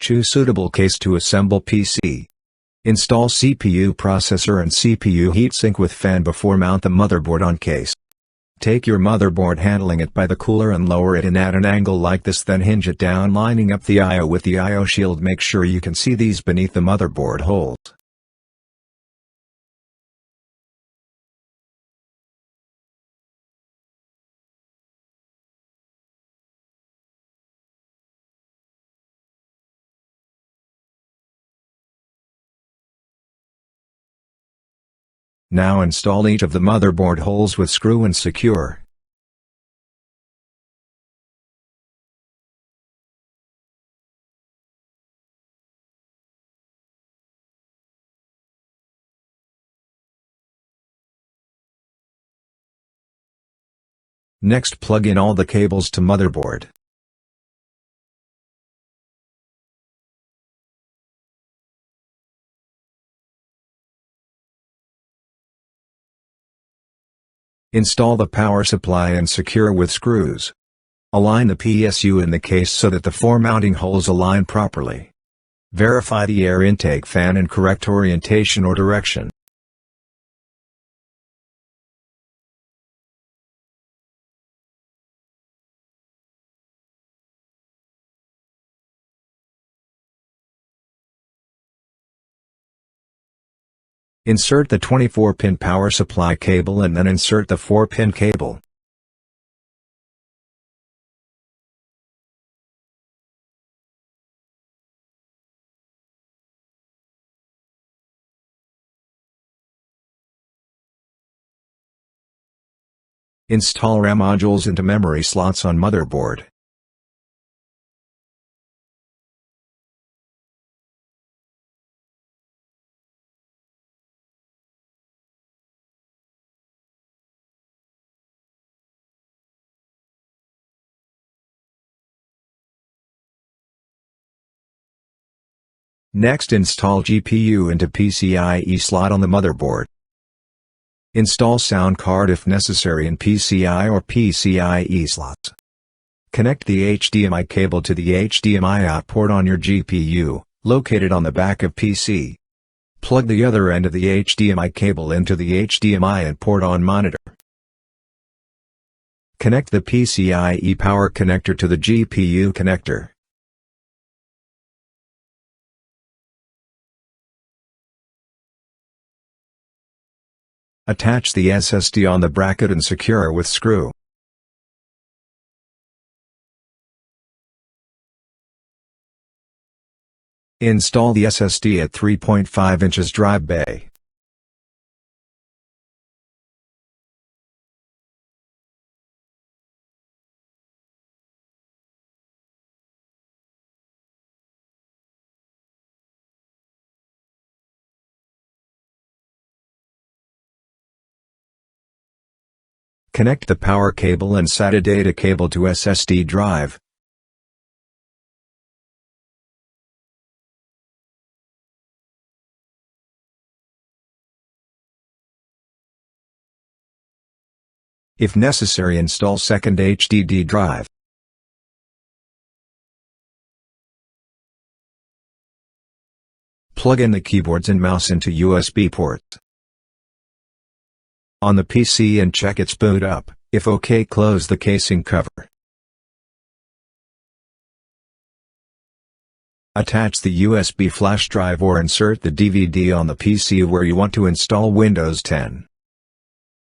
Choose suitable case to assemble PC. Install CPU processor and CPU heatsink with fan before mount the motherboard on case. Take your motherboard, handling it by the cooler, and lower it in at an angle like this, then hinge it down, lining up the I/O with the I/O shield. Make sure you can see these beneath the motherboard holes. Now install each of the motherboard holes with screw and secure. Next, plug in all the cables to motherboard. Install the power supply and secure with screws. Align the PSU in the case so that the four mounting holes align properly. Verify the air intake fan in correct orientation or direction. Insert the 24-pin power supply cable and then insert the 4-pin cable. Install RAM modules into memory slots on motherboard. Next, install GPU into PCIe slot on the motherboard. Install sound card if necessary in PCI or PCIe slots. Connect the HDMI cable to the HDMI out port on your GPU, located on the back of PC. Plug the other end of the HDMI cable into the HDMI and port on monitor. Connect the PCIe power connector to the GPU connector. Attach the SSD on the bracket and secure with screw. Install the SSD at 3.5 inches drive bay. Connect the power cable and SATA data cable to SSD drive. If necessary, install second HDD drive. Plug in the keyboards and mouse into USB ports on the PC and check its boot up. If OK, close the casing cover. Attach the USB flash drive or insert the DVD on the PC where you want to install Windows 10.